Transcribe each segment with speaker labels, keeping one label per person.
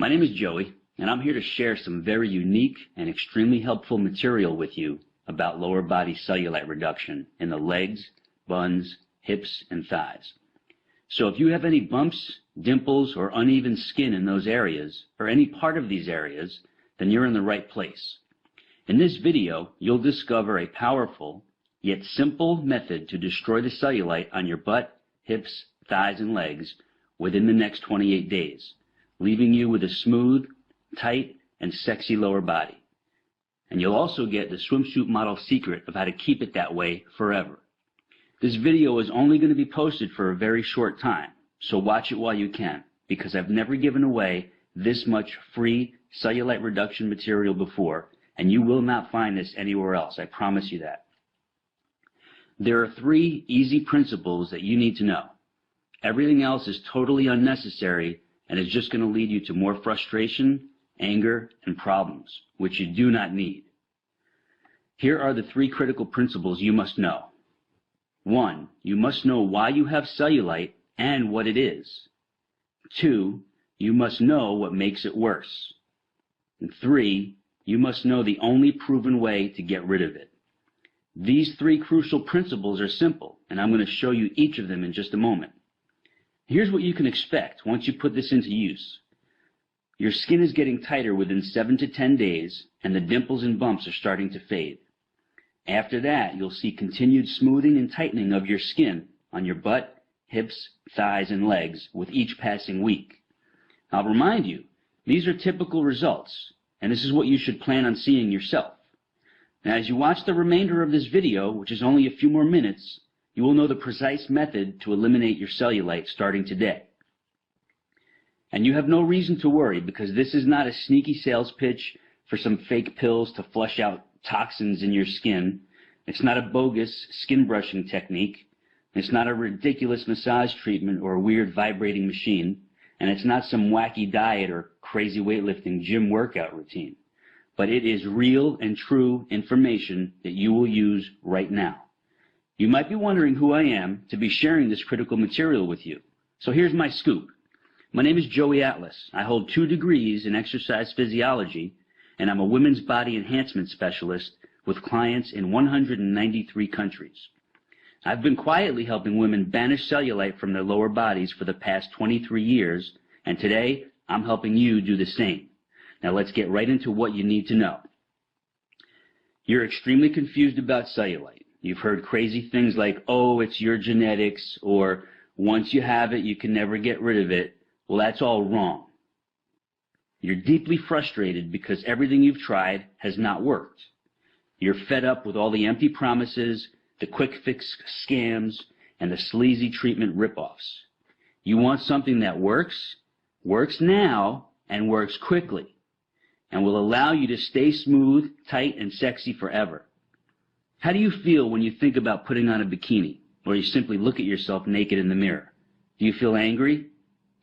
Speaker 1: My name is Joey, and I'm here to share some very unique and extremely helpful material with you about lower body cellulite reduction in the legs, buns, hips, and thighs. So if you have any bumps, dimples, or uneven skin in those areas, or any part of these areas, then you're in the right place. In this video, you'll discover a powerful, yet simple method to destroy the cellulite on your butt, hips, thighs, and legs within the next 28 days, leaving you with a smooth, tight, and sexy lower body. And you'll also get the swimsuit model secret of how to keep it that way forever. This video is only going to be posted for a very short time, so watch it while you can, because I've never given away this much free cellulite reduction material before, and you will not find this anywhere else, I promise you that. There are 3 easy principles that you need to know. Everything else is totally unnecessary and is just going to lead you to more frustration, anger, and problems, which you do not need. Here are the 3 critical principles you must know. 1. You must know why you have cellulite and what it is. 2. You must know what makes it worse. And 3. You must know the only proven way to get rid of it. These 3 crucial principles are simple, and I'm going to show you each of them in just a moment. Here's what you can expect once you put this into use. Your skin is getting tighter within 7 to 10 days, and the dimples and bumps are starting to fade. After that, you'll see continued smoothing and tightening of your skin on your butt, hips, thighs, and legs with each passing week. I'll remind you, these are typical results, and this is what you should plan on seeing yourself. Now, as you watch the remainder of this video, which is only a few more minutes, you will know the precise method to eliminate your cellulite starting today. And you have no reason to worry, because this is not a sneaky sales pitch for some fake pills to flush out toxins in your skin. It's not a bogus skin brushing technique. It's not a ridiculous massage treatment or a weird vibrating machine. And it's not some wacky diet or crazy weightlifting gym workout routine. But it is real and true information that you will use right now. You might be wondering who I am to be sharing this critical material with you. So here's my scoop. My name is Joey Atlas. I hold 2 degrees in exercise physiology, and I'm a Women's Body Enhancement Specialist with clients in 193 countries. I've been quietly helping women banish cellulite from their lower bodies for the past 23 years, and today I'm helping you do the same. Now let's get right into what you need to know. You're extremely confused about cellulite. You've heard crazy things like, oh, it's your genetics, or once you have it, you can never get rid of it. Well, that's all wrong. You're deeply frustrated because everything you've tried has not worked. You're fed up with all the empty promises, the quick fix scams, and the sleazy treatment ripoffs. You want something that works now, and works quickly, and will allow you to stay smooth, tight, and sexy forever. How do you feel when you think about putting on a bikini, or you simply look at yourself naked in the mirror? Do you feel angry,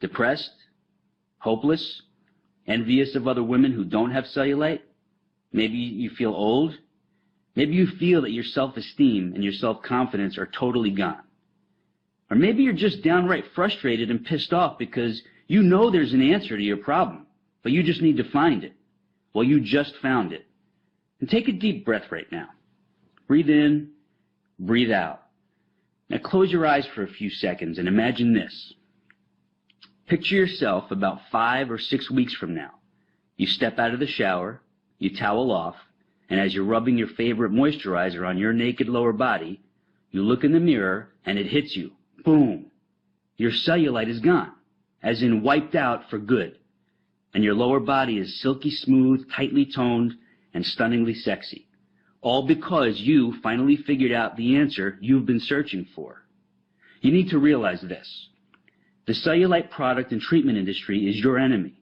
Speaker 1: depressed, hopeless, envious of other women who don't have cellulite? Maybe you feel old. Maybe you feel that your self-esteem and your self-confidence are totally gone. Or maybe you're just downright frustrated and pissed off because you know there's an answer to your problem, but you just need to find it. Well, you just found it. And take a deep breath right now. Breathe in, breathe out. Now close your eyes for a few seconds and imagine this. Picture yourself about 5 or 6 weeks from now. You step out of the shower, you towel off, and as you're rubbing your favorite moisturizer on your naked lower body, you look in the mirror and it hits you. Boom! Your cellulite is gone, as in wiped out for good. And your lower body is silky smooth, tightly toned, and stunningly sexy. All because you finally figured out the answer you've been searching for. You need to realize this. The cellulite product and treatment industry is your enemy.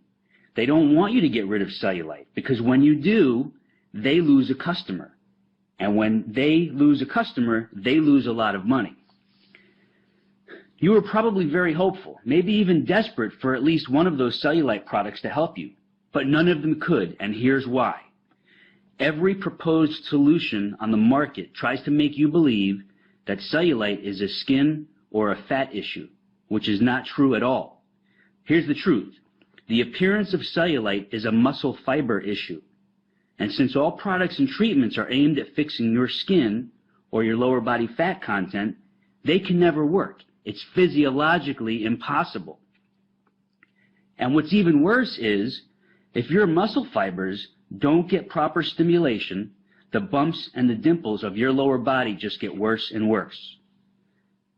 Speaker 1: They don't want you to get rid of cellulite, because when you do, they lose a customer. And when they lose a customer, they lose a lot of money. You were probably very hopeful, maybe even desperate for at least one of those cellulite products to help you, but none of them could, and here's why. Every proposed solution on the market tries to make you believe that cellulite is a skin or a fat issue, which is not true at all. Here's the truth. The appearance of cellulite is a muscle fiber issue. And since all products and treatments are aimed at fixing your skin or your lower body fat content, they can never work. It's physiologically impossible. And what's even worse is, if your muscle fibers don't get proper stimulation, the bumps and the dimples of your lower body just get worse and worse.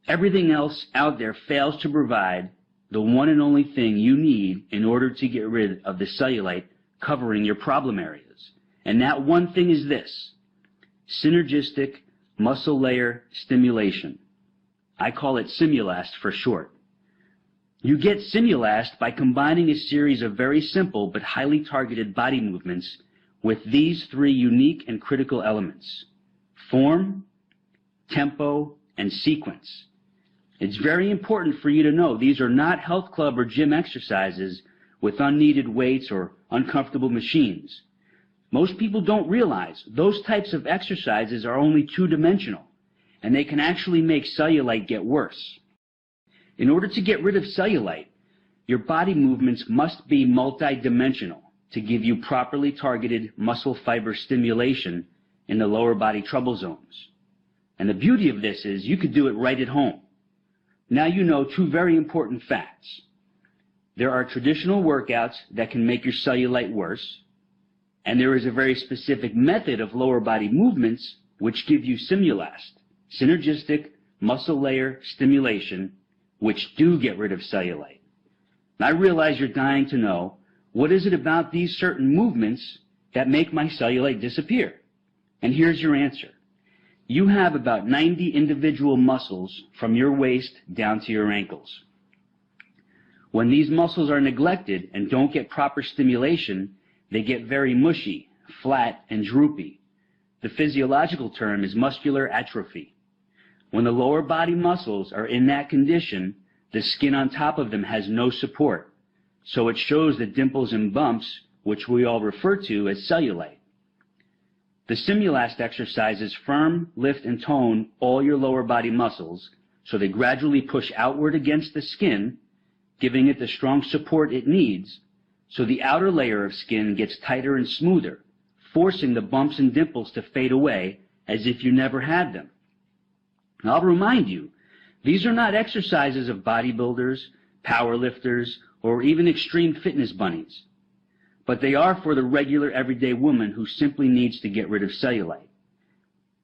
Speaker 1: Everything else out there fails to provide the one and only thing you need in order to get rid of the cellulite covering your problem areas. And that one thing is this: synergistic muscle layer stimulation. I call it Simulast for short. You get Simulast by combining a series of very simple but highly targeted body movements with these three unique and critical elements: form, tempo, and sequence. It's very important for you to know these are not health club or gym exercises with unneeded weights or uncomfortable machines. Most people don't realize those types of exercises are only two-dimensional, and they can actually make cellulite get worse. In order to get rid of cellulite, your body movements must be multidimensional to give you properly targeted muscle fiber stimulation in the lower body trouble zones. And the beauty of this is you could do it right at home. Now you know two very important facts. There are traditional workouts that can make your cellulite worse, and there is a very specific method of lower body movements which give you Simulast, synergistic muscle layer stimulation, which do get rid of cellulite. And I realize you're dying to know, what is it about these certain movements that make my cellulite disappear? And here's your answer. You have about 90 individual muscles from your waist down to your ankles. When these muscles are neglected and don't get proper stimulation, they get very mushy, flat, and droopy. The physiological term is muscular atrophy. When the lower body muscles are in that condition, the skin on top of them has no support, so it shows the dimples and bumps, which we all refer to as cellulite. The Simulast exercises firm, lift, and tone all your lower body muscles, so they gradually push outward against the skin, giving it the strong support it needs, so the outer layer of skin gets tighter and smoother, forcing the bumps and dimples to fade away as if you never had them. And I'll remind you, these are not exercises of bodybuilders, powerlifters, or even extreme fitness bunnies, but they are for the regular everyday woman who simply needs to get rid of cellulite.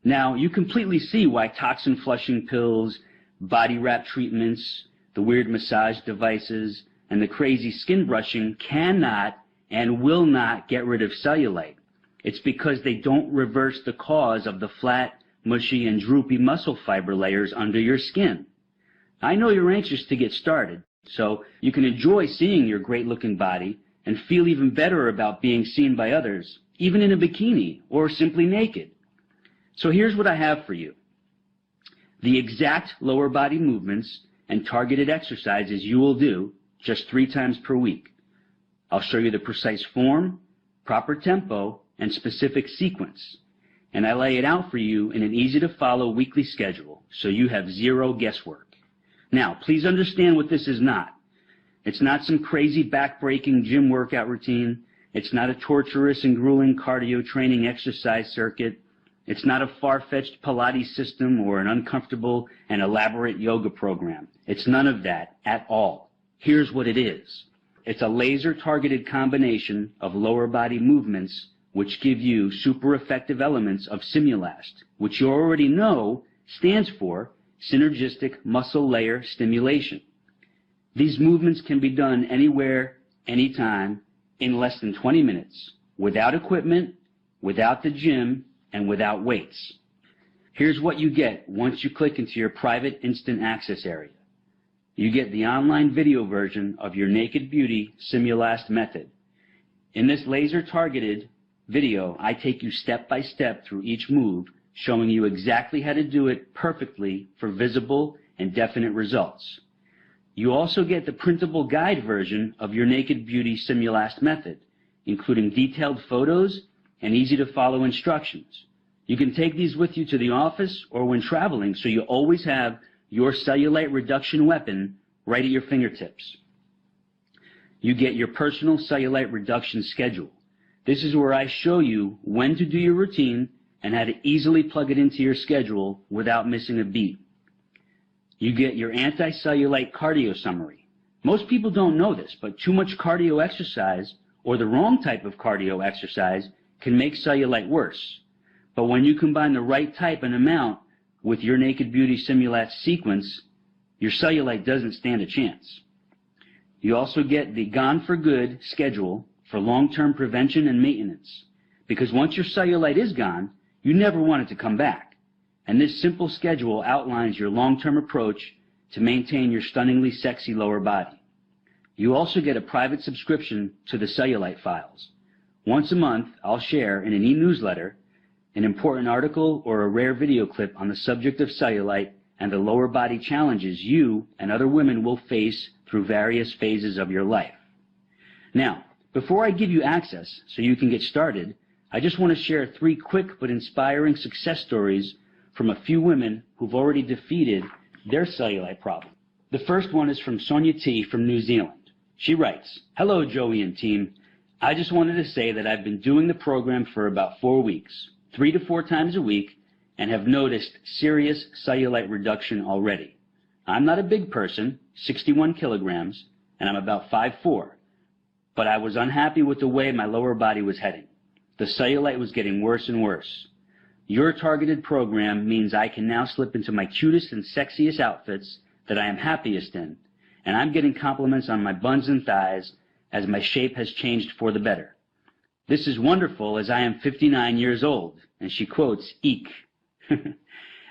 Speaker 1: Now, you completely see why toxin flushing pills, body wrap treatments, the weird massage devices, and the crazy skin brushing cannot and will not get rid of cellulite. It's because they don't reverse the cause of the flat, mushy, and droopy muscle fiber layers under your skin. I know you're anxious to get started, so you can enjoy seeing your great-looking body and feel even better about being seen by others, even in a bikini or simply naked. So here's what I have for you: the exact lower body movements and targeted exercises you will do just 3 times per week. I'll show you the precise form, proper tempo, and specific sequence. And I lay it out for you in an easy-to-follow weekly schedule, so you have zero guesswork. Now, please understand what this is not. It's not some crazy back-breaking gym workout routine. It's not a torturous and grueling cardio training exercise circuit. It's not a far-fetched Pilates system or an uncomfortable and elaborate yoga program. It's none of that at all. Here's what it is. It's a laser-targeted combination of lower body movements which give you super effective elements of Simulast, which you already know stands for synergistic muscle layer stimulation. These movements can be done anywhere, anytime, in less than 20 minutes, without equipment, without the gym, and without weights. Here's what you get once you click into your private instant access area. You get the online video version of your Naked Beauty Simulast method. In this laser-targeted video, I take you step by step through each move, showing you exactly how to do it perfectly for visible and definite results. You also get the printable guide version of your Naked Beauty Simulast method, including detailed photos and easy-to-follow instructions. You can take these with you to the office or when traveling, so you always have your cellulite reduction weapon right at your fingertips. you get your personal cellulite reduction schedule. This is where I show you when to do your routine and how to easily plug it into your schedule without missing a beat. You get your anti-cellulite cardio summary. Most people don't know this, but too much cardio exercise or the wrong type of cardio exercise can make cellulite worse. But when you combine the right type and amount with your Naked Beauty Simulate sequence, your cellulite doesn't stand a chance. You also get the Gone for Good schedule for long-term prevention and maintenance, because once your cellulite is gone, you never want it to come back. And this simple schedule outlines your long-term approach to maintain your stunningly sexy lower body. You also get a private subscription to the cellulite files. Once a month, I'll share in an e-newsletter an important article or a rare video clip on the subject of cellulite and the lower body challenges you and other women will face through various phases of your life. Now, before I give you access so you can get started, I just want to share 3 quick but inspiring success stories from a few women who've already defeated their cellulite problem. The first one is from Sonia T. from New Zealand. She writes, "Hello, Joey and team. I just wanted to say that I've been doing the program for about 4 weeks, 3 to 4 times a week, and have noticed serious cellulite reduction already. I'm not a big person, 61 kilograms, and I'm about 5'4", but I was unhappy with the way my lower body was heading. The cellulite was getting worse and worse. Your targeted program means I can now slip into my cutest and sexiest outfits that I am happiest in, and I'm getting compliments on my buns and thighs as my shape has changed for the better. This is wonderful as I am 59 years old," and she quotes, "Eek."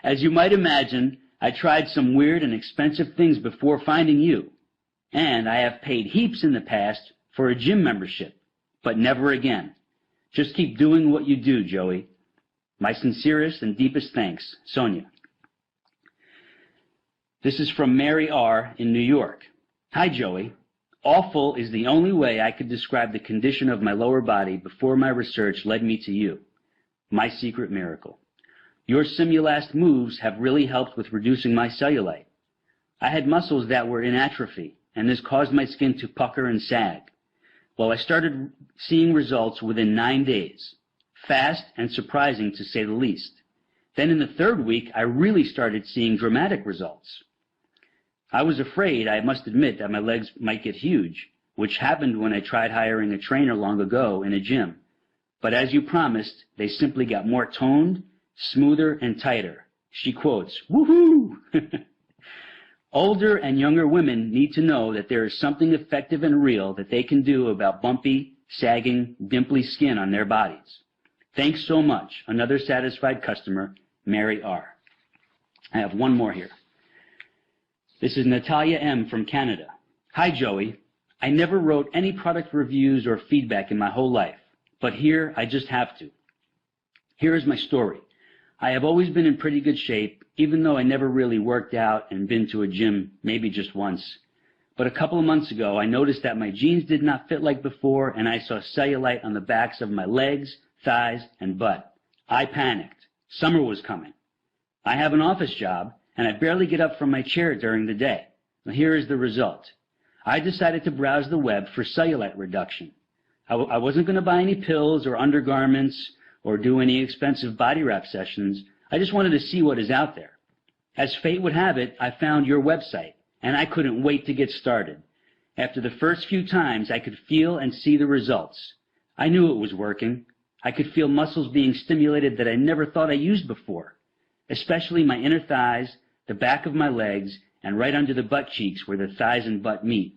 Speaker 1: As you might imagine, I tried some weird and expensive things before finding you, and I have paid heaps in the past for a gym membership, but never again. Just keep doing what you do, Joey. My sincerest and deepest thanks, Sonia. This is from Mary R. in New York. "Hi, Joey. Awful is the only way I could describe the condition of my lower body before my research led me to you. My secret miracle. Your Simulast moves have really helped with reducing my cellulite. I had muscles that were in atrophy, and this caused my skin to pucker and sag. Well, I started seeing results within 9 days. Fast and surprising, to say the least. Then in the 3rd week, I really started seeing dramatic results. I was afraid, I must admit, that my legs might get huge, which happened when I tried hiring a trainer long ago in a gym. But as you promised, they simply got more toned, smoother, and tighter." She quotes, "Woohoo!" Older and younger women need to know that there is something effective and real that they can do about bumpy, sagging, dimply skin on their bodies. Thanks so much. Another satisfied customer, Mary R. I have one more here. This is Natalia M. from Canada. "Hi, Joey. I never wrote any product reviews or feedback in my whole life, but here I just have to. Here is my story. I have always been in pretty good shape, even though I never really worked out and been to a gym maybe just once. But a couple of months ago, I noticed that my jeans did not fit like before, and I saw cellulite on the backs of my legs, thighs, and butt. I panicked. Summer was coming. I have an office job, and I barely get up from my chair during the day. Now, here is the result. I decided to browse the web for cellulite reduction. I wasn't going to buy any pills or undergarments or do any expensive body wrap sessions. I just wanted to see what is out there. As fate would have it, I found your website, and I couldn't wait to get started. After the first few times, I could feel and see the results. I knew it was working. I could feel muscles being stimulated that I never thought I used before, especially my inner thighs, the back of my legs, and right under the butt cheeks where the thighs and butt meet.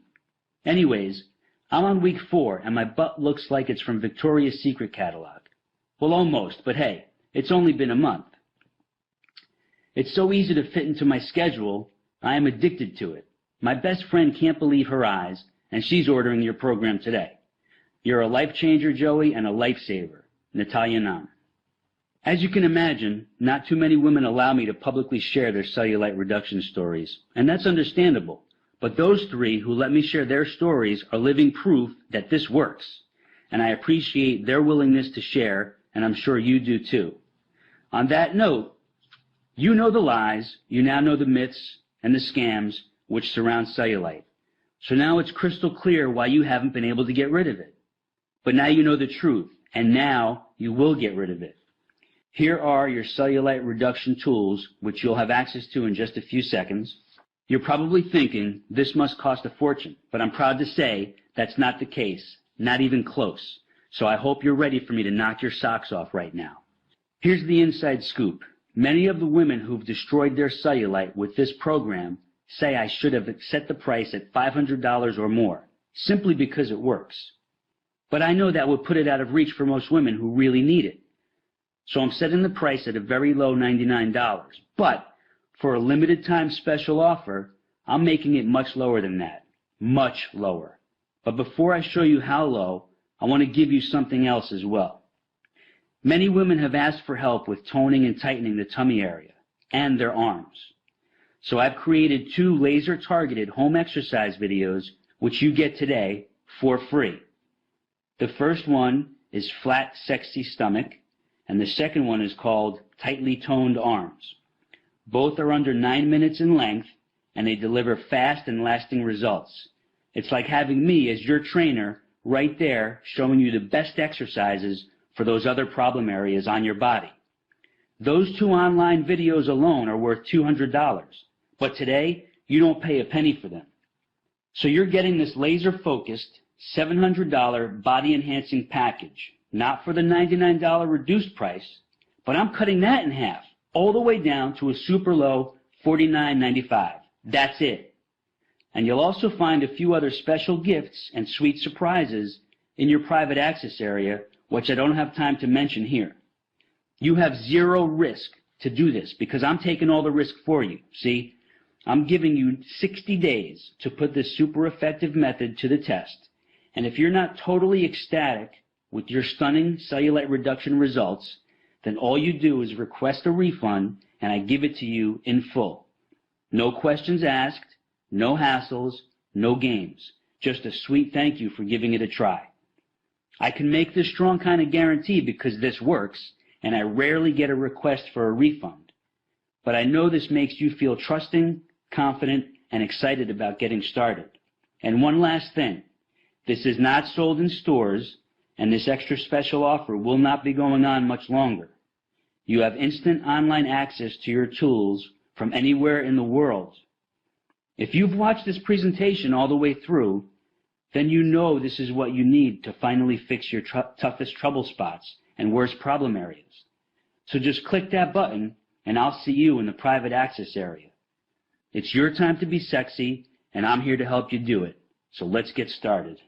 Speaker 1: Anyways, I'm on week 4, and my butt looks like it's from Victoria's Secret catalog. Well, almost, but hey, it's only been a month. It's so easy to fit into my schedule, I am addicted to it. My best friend can't believe her eyes, and she's ordering your program today. You're a life changer, Joey, and a lifesaver. Natalia Nam. As you can imagine, not too many women allow me to publicly share their cellulite reduction stories, and that's understandable. But those 3 who let me share their stories are living proof that this works, and I appreciate their willingness to share, and I'm sure you do too. On that note, you know the lies, you now know the myths and the scams which surround cellulite. So now it's crystal clear why you haven't been able to get rid of it. But now you know the truth, and now you will get rid of it. Here are your cellulite reduction tools, which you'll have access to in just a few seconds. You're probably thinking, this must cost a fortune, but I'm proud to say that's not the case, not even close. So I hope you're ready for me to knock your socks off right now. Here's the inside scoop. Many of the women who've destroyed their cellulite with this program say I should have set the price at $500 or more, simply because it works. But I know that would put it out of reach for most women who really need it. So I'm setting the price at a very low $99. But for a limited time special offer, I'm making it much lower than that. Much lower. But before I show you how low, I want to give you something else as well. Many women have asked for help with toning and tightening the tummy area and their arms. So I've created 2 laser-targeted home exercise videos which you get today for free. The first one is Flat, Sexy Stomach, and the second one is called Tightly Toned Arms. Both are under 9 minutes in length, and they deliver fast and lasting results. It's like having me as your trainer right there showing you the best exercises for those other problem areas on your body. Those 2 online videos alone are worth $200, but today you don't pay a penny for them. So you're getting this laser-focused $700 body-enhancing package, not for the $99 reduced price, but I'm cutting that in half, all the way down to a super low $49.95. That's it. And you'll also find a few other special gifts and sweet surprises in your private access area, which I don't have time to mention here. You have zero risk to do this because I'm taking all the risk for you. See, I'm giving you 60 days to put this super effective method to the test. And if you're not totally ecstatic with your stunning cellulite reduction results, then all you do is request a refund and I give it to you in full. No questions asked, no hassles, no games. Just a sweet thank you for giving it a try. I can make this strong kind of guarantee because this works, and I rarely get a request for a refund. But I know this makes you feel trusting, confident, and excited about getting started. And one last thing. This is not sold in stores, and this extra special offer will not be going on much longer. You have instant online access to your tools from anywhere in the world. If you've watched this presentation all the way through, then you know this is what you need to finally fix your toughest trouble spots and worst problem areas. So just click that button and I'll see you in the private access area. It's your time to be sexy and I'm here to help you do it. So let's get started.